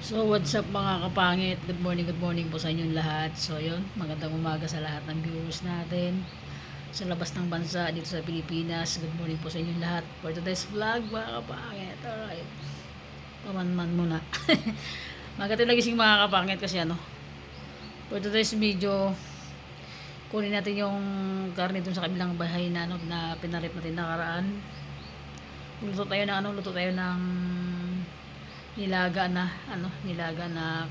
So what's up mga kapangit, good morning po sa inyong lahat. So yun, magandang umaga sa lahat ng viewers natin sa labas ng bansa dito sa Pilipinas. Good morning po sa inyong lahat for today's vlog mga kapangit. Alright, pamanman muna. Magandang nagising mga kapangit kasi for today's video kunin natin yung karne dun sa kabilang bahay na na pinarip natin nakaraan. Luto tayo ng nilaga na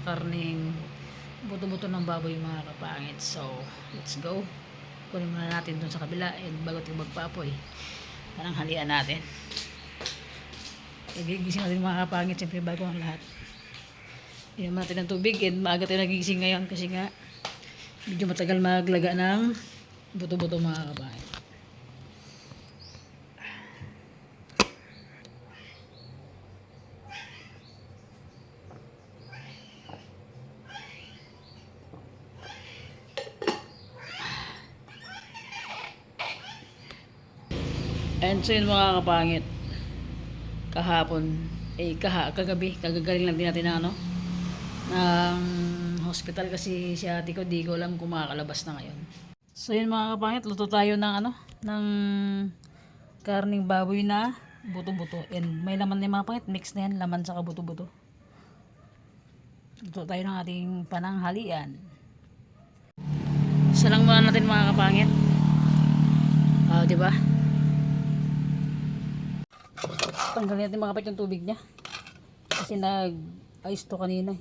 karning buto-buto ng baboy mga kapangit. So let's go, kunin muna natin dun sa kabila and bago tayo magpapoy parang halian natin. Gigising natin mga kapangit siyempre bago ang lahat. Inom natin ng tubig and maaga tayo nagigising ngayon kasi nga medyo matagal maglaga ng buto-buto mga kapangit. And so yun mga kapangit, kagagaling lang din natin ng hospital kasi si ate ko di ko alam kung makakalabas na ngayon. So yun mga kapangit, luto tayo ng karning baboy na buto-buto and may laman na yung mga pangit, mix na yan, laman sa buto-buto. Luto tayo ng ating pananghalian. Isa lang muna natin mga kapangit. Diba? Tanggalin natin mga kapatid yung tubig niya kasi nag-ice to kanina.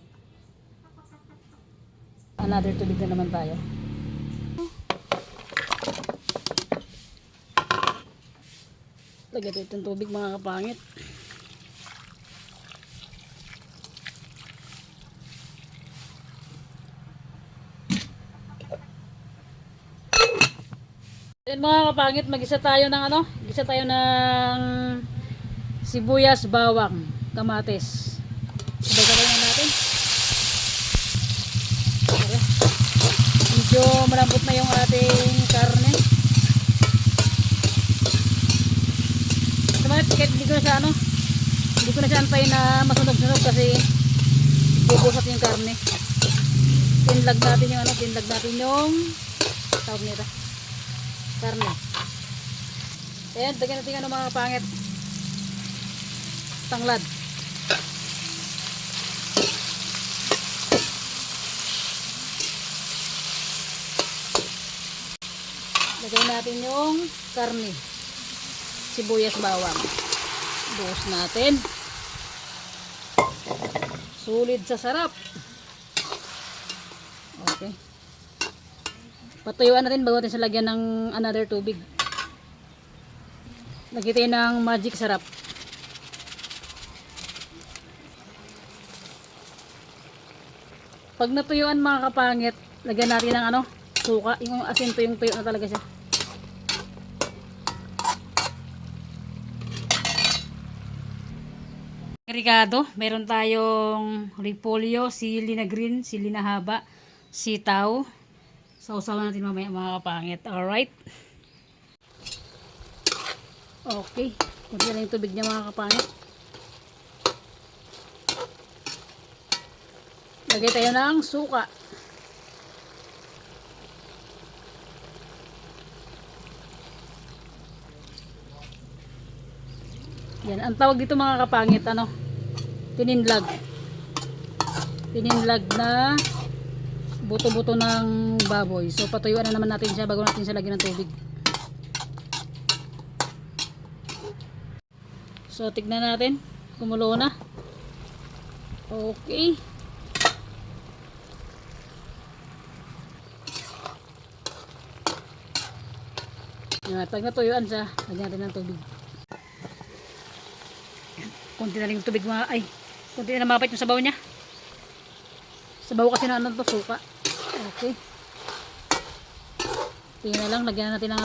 Another tubig na naman tayo. Lagyan natin yung tubig mga kapangit. Then mga kapangit, mag-isa tayo ng sibuyas, bawang, kamatis. Sabay-sabay na natin. Okay. Medyo malambot na yung ating karne. Sabay, hindi ko na siya antayin na masunog-sunog kasi bubusat yung karne. Tinlag natin yung tawag nito, karne. Ayan, dagyan natin mga kapangit, tanglad. Lagay natin yung karne, sibuyas, bawang. Buhos natin. Sulit sa sarap. Okay. Patuyuan natin bago natin sa lagyan ng another tubig. Lagyan tayo ng magic sarap. Pag natuyuan mga kapangit, lagyan natin ng suka. Yung asin to, yung tuyo na talaga siya. Ricado, meron tayong repolyo, sili na green, sili na haba, sitaw. Sausawan natin mamaya mga kapangit. Alright. Okay. Kunti lang yung tubig niya mga kapangit. Lagay tayo ng suka. Yan, ang tawag dito mga kapangit, tininlag. Tininlag na buto-buto ng baboy. So patuyuan na naman natin siya bago natin siya lagyan ng tubig. So tignan natin, kumulo na. Okay. Yan, pag natuyuan siya, lagyan natin ng tubig. Kunti na lang yung tubig kunti na mapait yung sabaw niya. Sabaw kasi na to, suka. Okay. Tingnan na lang, lagyan natin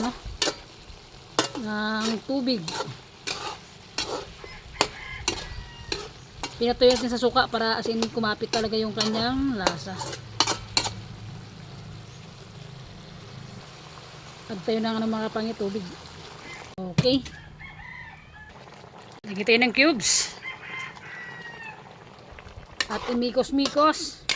ng tubig. Pinatuyo natin sa suka para asin kumapit talaga yung kanyang lasa. Pagtayo ng mga pangit tubig. Okay. Lagyan tayo ng cubes. At umikos-mikos.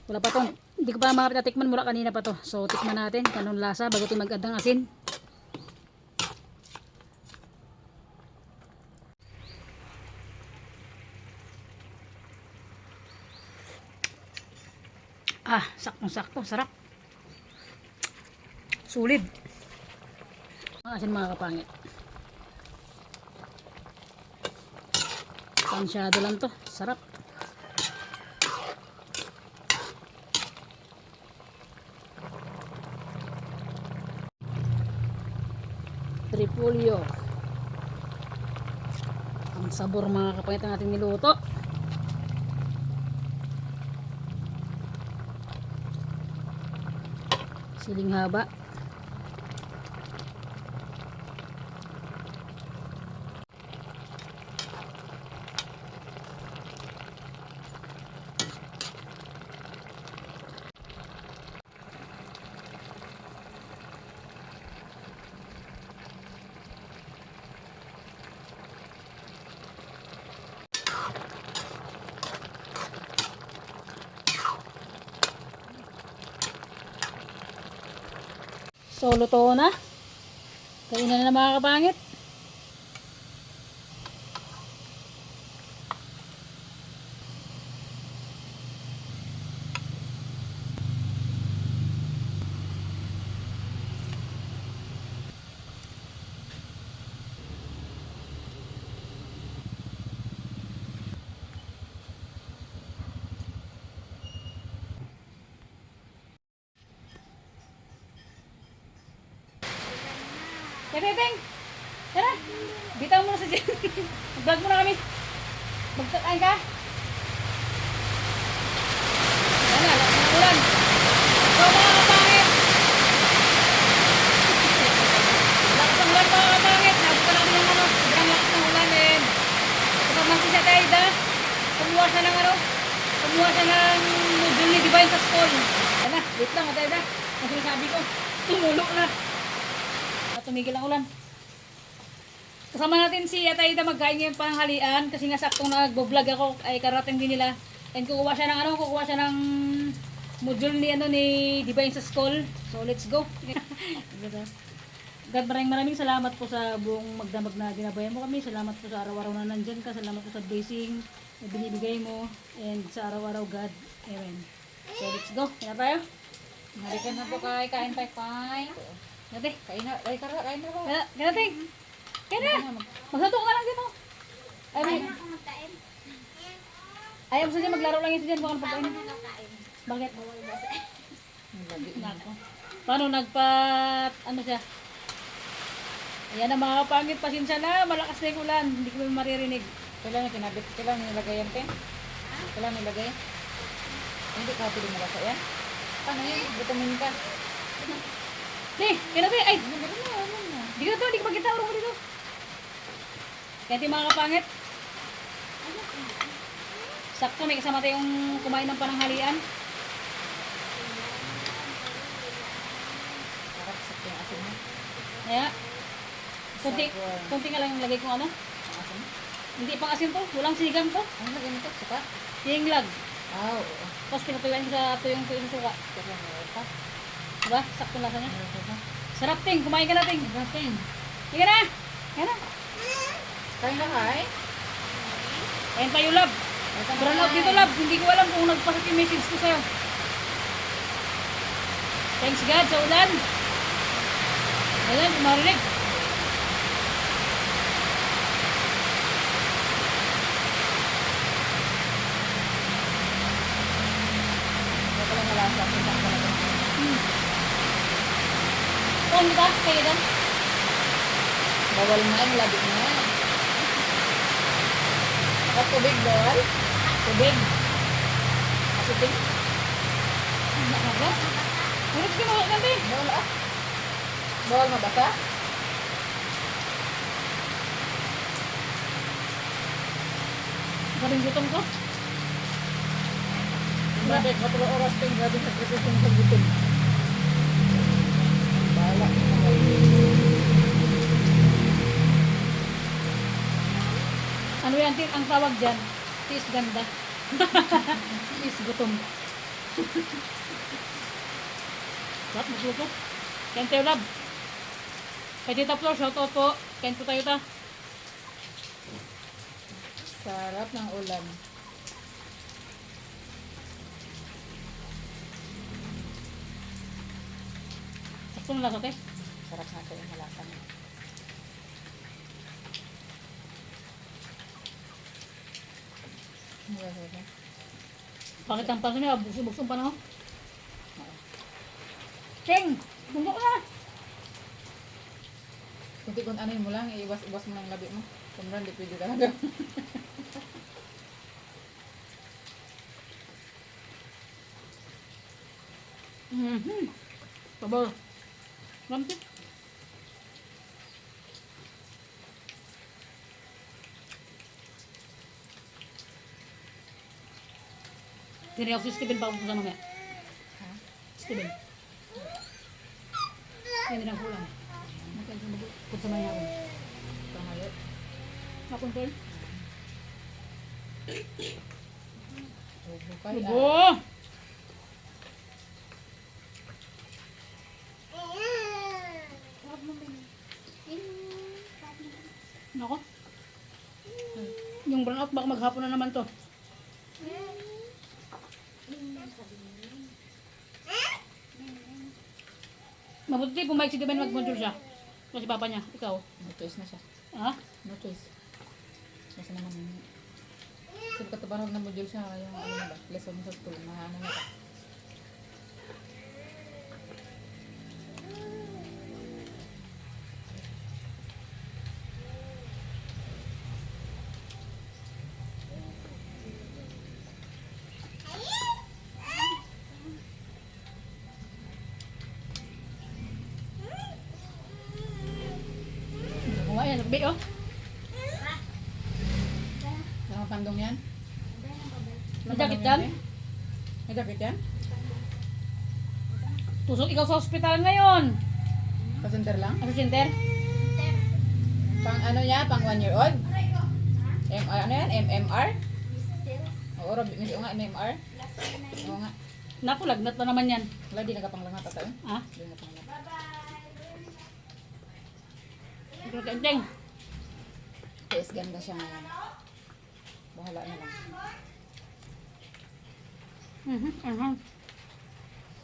Wala pa to. Hindi ko pa natikman, mura kanina pa to. So tikman natin kanong lasa bago tayo mag-add ng asin. Saktong-sakto, sarap. Sulit. Ang asin mga kapangit. Pansyado lang to, sarap. Repolyo. Ang sabor mga kapangit ang ating niluto. Siling haba. So, luto na. Kainan na mga kapangit. Bebeng! Tara! Bitaw mo na sa dyan. Mag-vlog mo na kami. Magkakain ka. Wala, lakas ng ulan. So mga kapangit. Lakas ng ulan mga kapangit. Nabuka namin yung ano. Sobrang lakas ng ulan eh. Kapag man siya tayo da. Kumuha siya ng ano. Kumuha siya ng module ni Divine sa school. Ano, wait lang. Matay da. Ang sinasabi ko. Tumulo na. Tumigil ang ulan. Kasama natin si Atayda magkain ngayong panghalian kasi nga saktong nagbo-vlog ako ay karating din nila. And kukuha siya ng ano, kukuha siya ng module ni ano ni Divine sa school. So let's go. God, maraming salamat po sa buong magdamag na ginabayan mo kami. Salamat po sa araw-araw na nandyan ka. Salamat po sa blessing na binibigay mo and sa araw-araw God. Amen. So let's go. Kaya tayo. Halikan na po kain tay. Nate, Kain na ba? Nate. Kaya na. Magsato ka lang dito. Ayaw sa dyan, maglaro lang ito dyan. Baka pagkain. Bakit? Nako. Paano ano siya? Ayan na mga kapangit. Pasensya na. Malakas na yung ulan. Hindi ko maririnig. Kailan kinabit? Kailan nilagay yan, Pen? Kailan nilagay? Hindi ka pili mo basa yan? Paano yan? Vitamin ka. Kaya na. Ay! Ano na? Di ka to, di ka magkita. Urong ko dito. Kaya ito mga kapangit. Sakto may kasama tayong kumain ng pananghalian. Sarap sa yung asin mo. Kaya, kunti nga lang yung lagay kong ano. Ang asin? Hindi pang asin to, walang sinigang to. Ano lagay nito? Suka? Tinglag. Oo. Tapos pinatuloyan ko sa tuyong sa suka. Suka na ito. Diba? Sakto lasa niya. Suka. Sarap ting, kumain ka na ting. Pen. Sige na. Yan na. Kain na kay? Ayan tayo lab. Brown out dito lab. Hindi ko alam kung nagpasok yung message ko sa'yo. Thanks God sa ulan. Ayan, marinig. Hindi ko lang malasa. Kita ko lang. Kung ba? Kayo doon? Bawal na yung labig na. At tubig bawal? Tubig. Asitin? Hindi ka ba? Ulit ka mga gabi. Bawal ah. Bawal mabasa? Galing gutom ko. Grabe, 4 oras pa yung grabe sa presisyon sa gutom. Bala. Lagayan, ang tawag dyan, tiis ganda. Tiis gutom. Sarap, magluto. Kain tayo, lab. Kay Tita Flor, shout out po. Kain po tayo ta. Sarap ng ulam. Gusto mo lasa, te? Sarap na ito yung halasan. Bakit ang paso niya? Buksong pa na ako. Cheng! Bumbo ka na! Kunti kung ano mo lang, iwas mo ng labi mo. Kung hindi pwede talaga. Pabor. Gamti. Tiniyak si Steven pa kung mamaya. Ha? Steven. Hindi na kulang. Nakaya sa bago. Kung sa maya ako. Pangalit. Nakontrol. Bukay. Bubo! Nako. Yung brown out baka maghapon na naman to. Mabuti pumayag si Diben mag-module siya. Kasi papa niya, ikaw. No choice na siya. Ha? No choice. Kasi naman, sabi ka tabarog na module siya, yung ano na ba, lesson sa school, mga ano na ba. Kuha yan, nagbi oh. Mga pandong yan? May jacket yan? May jacket yan? Tusok ikaw sa ospital ngayon. Pa-center lang? Ano center? Pang ano niya? Pang 1 year old? Ano yan? MMR? Oo, Miss nga, MMR? Oo nga. Naku, lagnat na naman yan. Wala, di nagapanglangat ata yun. Ha? Di nagapanglangat. Ikaw kenteng. Tiis ganda siya ngayon. Bahala na lang. Ano?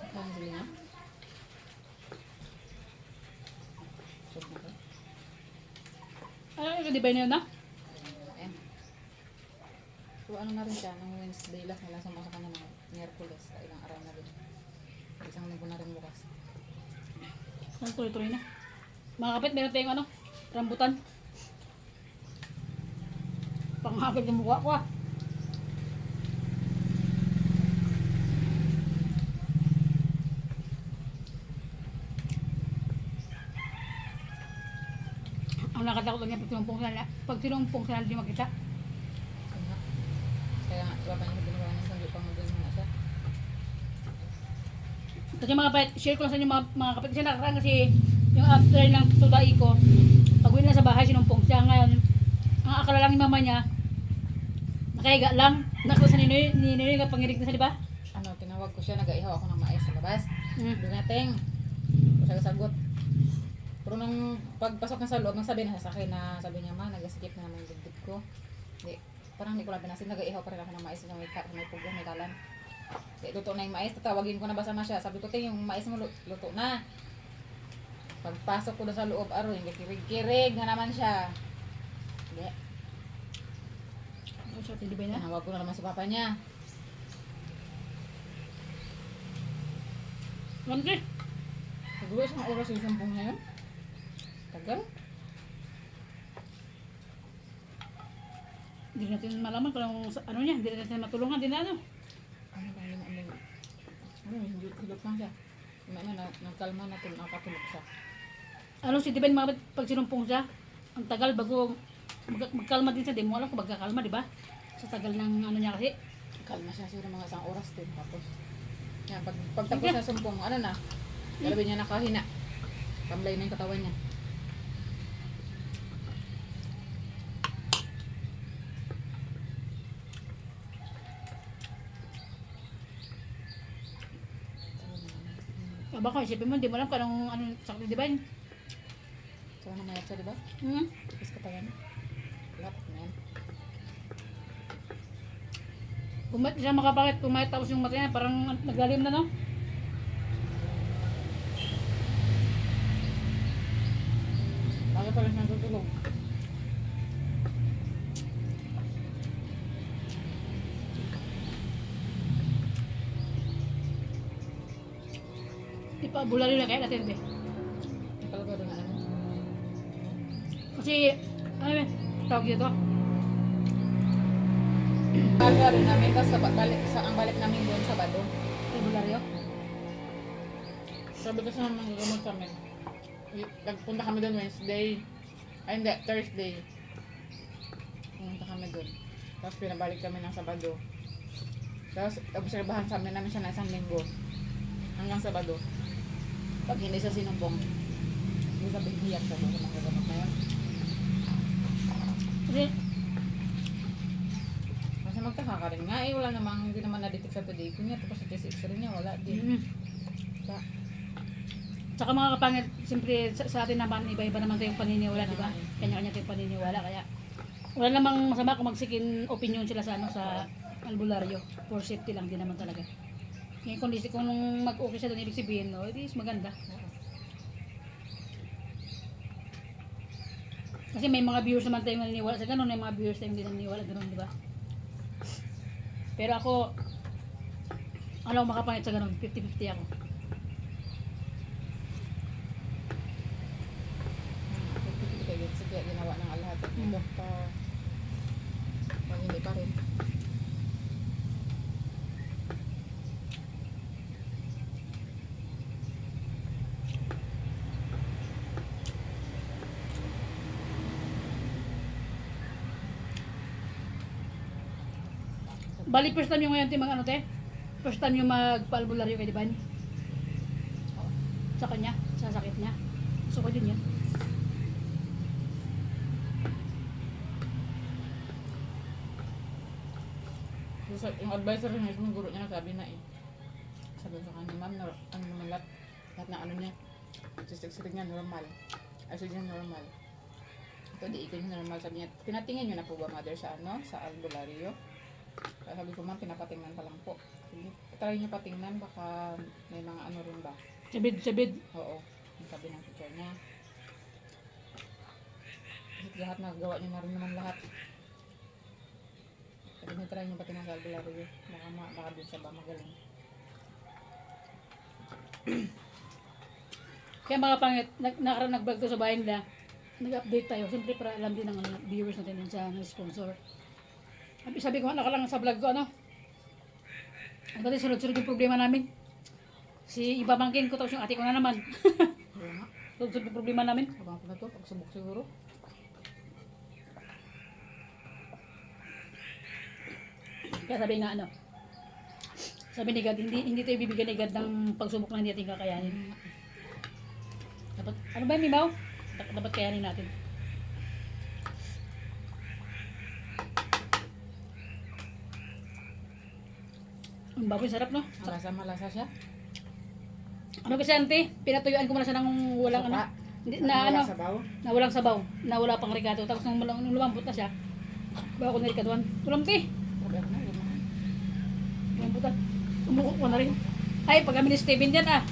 Saan sila niya? Sub na ko. Ano, di ba yun na? Ayan. So ano na rin siya, nung Wednesday last na lang sumasa ka na ng Miyerkules. Ilang araw na rin. Isang linggo na rin bukas. Ang tuloy-tuloy na. Mga kapit, meron tayong ano? Rambutan. Panghagad yung mukha ko ah. Ang nakatakot lang yan pag sinumpong sila hindi makita. Kaya nga, iba pa niya ginawa niya, hindi pang magaling na siya. Kasi mga kapit, share ko lang sa inyo mga kapit. Kasi nakaraan kasi yung after ng tudai ko, pag uwi na sa bahay, sinumpong siya. Ngayon, ang akala lang ni mama niya, nakahiga lang. Naku sa ninoy nga pangirig na sa, di ba? Ano, tinawag ko siya, nag-aihaw ako ng mais sa labas. Dumating. Ko siya sagot. Pero nung pagpasok na sa loob, nang sabi na sa akin na, sabi niya, ma, nag-skip na naman yung dibdib ko. Hindi, parang hindi ko lang pinasin, nag-aihaw pa rin ako ng mais sa may puglo, may kalan. Hindi, luto na yung mais, tatawagin ko na basa na siya. Sabi ko, ting, yung mais mo luto na. Pagpasok ko na sa loob, aroy, kirig-kirig na naman siya. Hindi. Ano siya, hindi ba na? Tinawag ko na naman si papa niya. Andre, Siguro isang oras yung sampung niya yun. Tagal. hindi natin malaman kung ano niya, hindi natin matulungan din na ano. Ano ba yun? Ano, hilot lang siya. Nagkalma na tulog, nakatulog siya. Ano si Diben mga kapit, pag sinumpong siya, ang tagal bago magkalma din siya, di mo alam kung magkakalma, di ba? Sa tagal ng ano niya kasi. Kalma siya siguro mga isang oras din. Tapos, yan, pagtapos na sumpong, ano na, galabi niya nakahina. Kamlay na yung katawan niya. Aba ko, isipin mo, hindi mo alam kung anong sakit, di ba? So, ano mayat siya, diba? Hmm? Tapos ka pa yan. Lapit na yan. Pumayat siya makapakit, pumayat tapos yung mata niya, parang naglalim na, no? Bakit pa rin siyang tutulog? Di pa, bulalyo na kaya natin, be. Talaga doon ano? Kasi, ano ba, tawag dito? Talaga rin namin, tapos ang balik namin doon sa Bado. Ay, bularyo? Sabi kasi naman gamot sa amin. Nagpunta kami doon Wednesday. Ay hindi, Thursday. Pumunta kami doon. Tapos pinabalik kami ng Sabado. Tapos obserbahan sa amin namin siya na isang linggo. Hanggang Sabado. Pag hindi siya sinumpong, hindi sabihin hiyak siya doon ng gagamot na yun. Kasi, Kasi magkakaka rin nga eh, wala namang, hindi naman na-detect sa today ko niya. Tapos sa test x-ray niya, wala din. Tsaka mga kapangit, siyempre sa atin naman, iba-iba naman tayong paniniwala, di ba? Kanya-kanya tayong paniniwala, kaya wala namang masama kung magsikin opinion sila sa sa albularyo. For safety lang din naman talaga. Ngayon kung mag-okay siya doon, ibig sabihin, no, it is maganda. Kasi may mga viewers naman tayong naniniwala sa ganun, may mga viewers tayong hindi naniniwala ganun, di ba? Pero ako, alam ko makapangit sa ganun, 50-50 ako. Kaya ginawa ng lahat ng doktor. Pag hindi pa rin. Bali, first time yung ngayon, te, mag ano, te? First time yung magpa-albularyo kay Diban? Sa kanya, sa sakit niya. Gusto ko din yan. So, yung advisor rin mismo, guro niya nagsabi na eh. Sabi sa kanya, ma'am, ano naman lahat ng ano niya, sisig niya normal. Acid niya normal. Ito, di ikon niya normal. Sabi niya, tinatingin niyo na po ba mother sa ano, sa albularyo? Kaya sabi ko, ma'am, pinapatingnan pa lang po. Sabi, try niyo patingnan, baka may mga ano rin ba? Sabid. Oo, yung sabi ng teacher niya. Kasi lahat nagawa niyo na rin naman lahat. Sabi niya, try niyo patingnan sa albularyo. Baka din siya ba magaling. Kaya mga pangit, nag-vlog to sa bahay nila, nag-update tayo. Siyempre para alam din ng viewers natin din sa sponsor. Sabi ko, nakalang sa vlog ko, ano? Ang dati sunod-sunod yung problema namin. Si ibabangkin ko, tapos yung ate ko na naman. Kaya nga, Sunod-sunod yung problema namin. habang ko na to, pagsubok siguro. Kaya sabi nga, ano? Sabi ni God, hindi tayo bibigyan ni God ng pagsubok na hindi natin kakayanin. Dapat, ano ba yung mimaw? Dapat kayanin natin. Ang baboy, sarap, no? Malasa siya. Ano kasi, ante? Pinatuyuan ko muna siya ng walang, ano? Na, ano? Sabaw. Na walang sabaw. Na wala pang ricado. Tapos nung lumambot na siya, bago ko na ricadoan. Tulang ti! Sabi ako na, lumahan. Lambutan. Umuko ko na rin. Ay, pag kami ni Steven dyan, ah.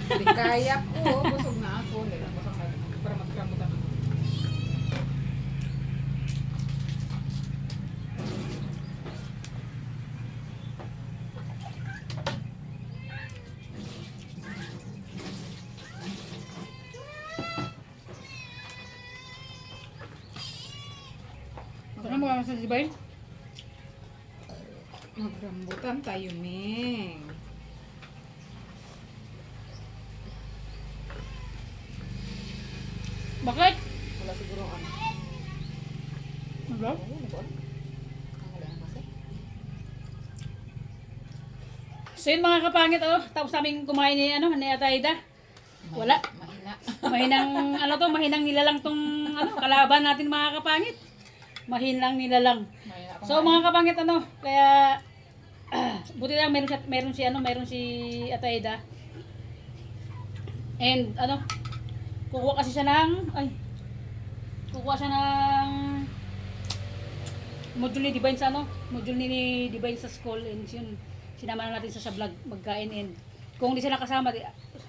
Hindi kaya ko, busog na ako. Hindi na, busog na. Para magkarambutan ako. Ano mo kami sa Sibay? Magrambutan tayo, Ming. Bakit? Wala siguro ano. Ano? Oo, nag-on. Ang galing kasi. So yun mga kapangit, oh. Tapos namin kumain ni, ano, ni Ataida. Wala. Mahina. Mahinang, ano to, mahinang nilalang tong, ano, kalaban natin mga kapangit. Mahinang nilalang. Mahina pa So nga. mga kapangit, ano, kaya, buti lang meron si Ataida. And ano, kukuha kasi siya ng, kukuha siya ng module ni Divine sa ano, module ni Divine sa school, and yun, sinama na natin sa vlog, magkain, and kung hindi sila kasama,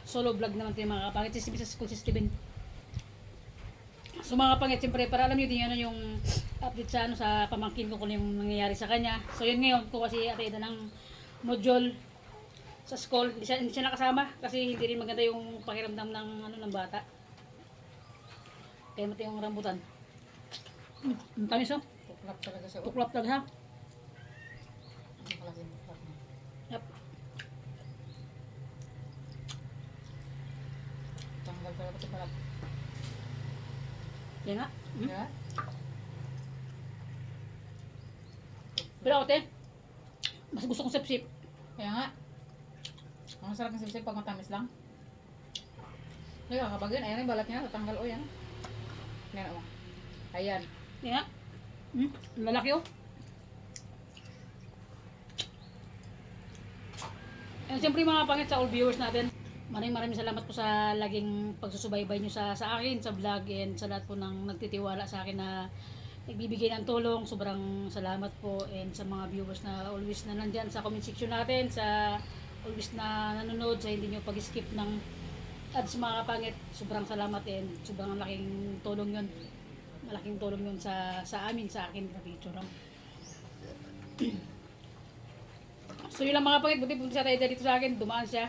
solo vlog naman tayo mga kapangit, sa school si Steven. So mga kapangit, siyempre, para alam nyo din yan yung update sa, ano, sa pamangkin ko kung ano yung nangyayari sa kanya. So yun ngayon, kuha si Ate Eda ng module sa school, hindi siya nakasama kasi hindi rin maganda yung pakiramdam ng ano ng bata. Kaya mati yung rambutan. Ang tamis, oh. Tuklap talaga siya. Tuklap talaga, ha? Ang klaseng tuklap na. Yep. Tanggal talaga ito pala. Yan nga. Yeah? Pero ako, te, mas gusto kong sip-sip. Kaya nga. Ang sarap ng sipsip pag matamis lang. Kaya kapag yun, ayan yung balat niya, tatanggal o yan. Yan o. Ayan. Yan nga. Lalaki, oh. And siyempre mga pangit sa all viewers natin, maraming salamat po sa laging pagsusubaybay nyo sa akin, sa vlog, and sa lahat po ng nagtitiwala sa akin na nagbibigay ng tulong. Sobrang salamat po, and sa mga viewers na always na nandyan sa comment section natin, sa always na nanonood, sa hindi nyo pag-skip ng ads mga kapangit. Sobrang salamat, and sobrang laking tulong yun. Malaking tulong yun sa amin, sa akin na picture. So yun lang mga kapangit, buti punta siya tayo dito sa akin, dumaan siya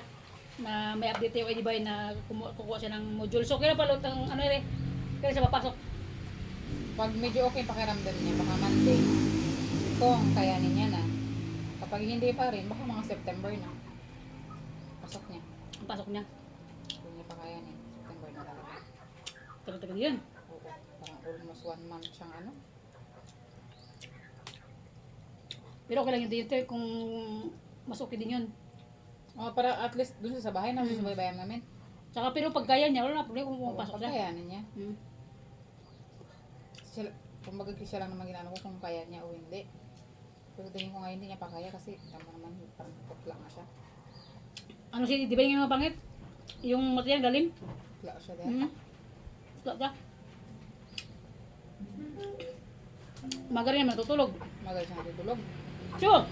na may update tayo kay Divine na kukuha siya ng module. So kaya pala ng ano rin, kaya siya papasok. Pag medyo okay pakiramdam niya, baka Monday. Kung kayanin niya na. Kapag hindi pa rin, baka mga September na. Pasok niya. Ang pasok niya. Kung niya pa kayanin, September na talaga. Tagal-tagal yun. Oo. Parang almost 1 month siyang ano. Pero okay lang yun dito kung mas okay din yun. Para at least dun sa bahay na susubaybayan namin. Saka pero pag kaya niya, wala na problema kung Oo, pumapasok pag siya. kayanin niya. Kumbaga siya lang naman ginano ko kung kaya niya o hindi. Pero tingin ko ngayon hindi niya pa kaya kasi tama naman parang putla nga siya. Ano si Divine yung mga pangit? Yung mata yan galing? Putla siya dahil. Stop ka. Magaling naman natutulog. Magal siya natutulog. Sure!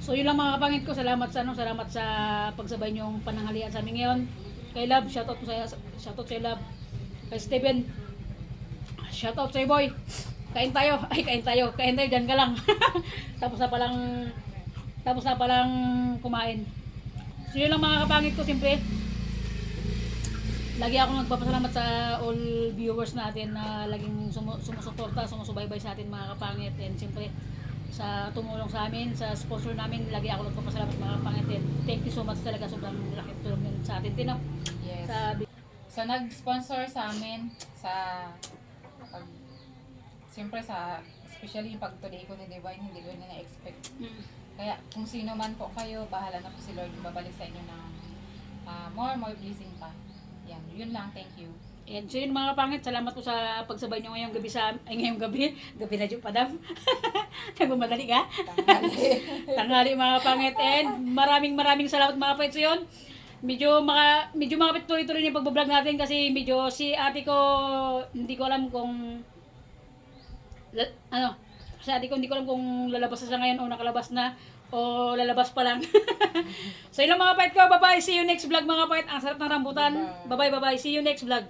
So yun lang mga kapangit ko, salamat sa pagsabay niyong pananghalian sa amin ngayon. Kay Love, shoutout sa Love. Kay Steven, shoutout sa boy. Kain tayo, dyan ka lang. tapos na palang kumain. So yun lang mga kapangit ko, siyempre. Lagi ako nagpapasalamat sa all viewers natin na laging sumusuporta, sumusubaybay sa atin mga kapangit. And siyempre, sa tumulong sa amin, sa sponsor namin, lagi ako nagpapasalamat mga kapangit. Thank you so much talaga, sobrang laking tulong yun sa atin. Tino? Yes. Sa So nag-sponsor sa amin sa siyempre especially yung pag-today ko ni Divine, hindi ko na na-expect. Kaya kung sino man po kayo, bahala na po si Lord babalik sa inyo ng more blessing pa. Yan, yun lang, thank you. And so yun mga kapangit, salamat po sa pagsabay nyo ngayong gabi ngayong gabi na dyan padam. Nagmamadali ka? Tanghali mga kapangit, and maraming salamat mga kapangit. So yun, medyo makapit tuloy-tuloy yung pagbablog natin kasi medyo si ate ko, hindi ko alam kung si ate ko hindi ko alam kung lalabas na siya ngayon o nakalabas na o lalabas pa lang. So yun lang mga kapangit ko, bye bye, see you next vlog mga kapangit. Ang sarap ng rambutan. Bye bye, see you next vlog.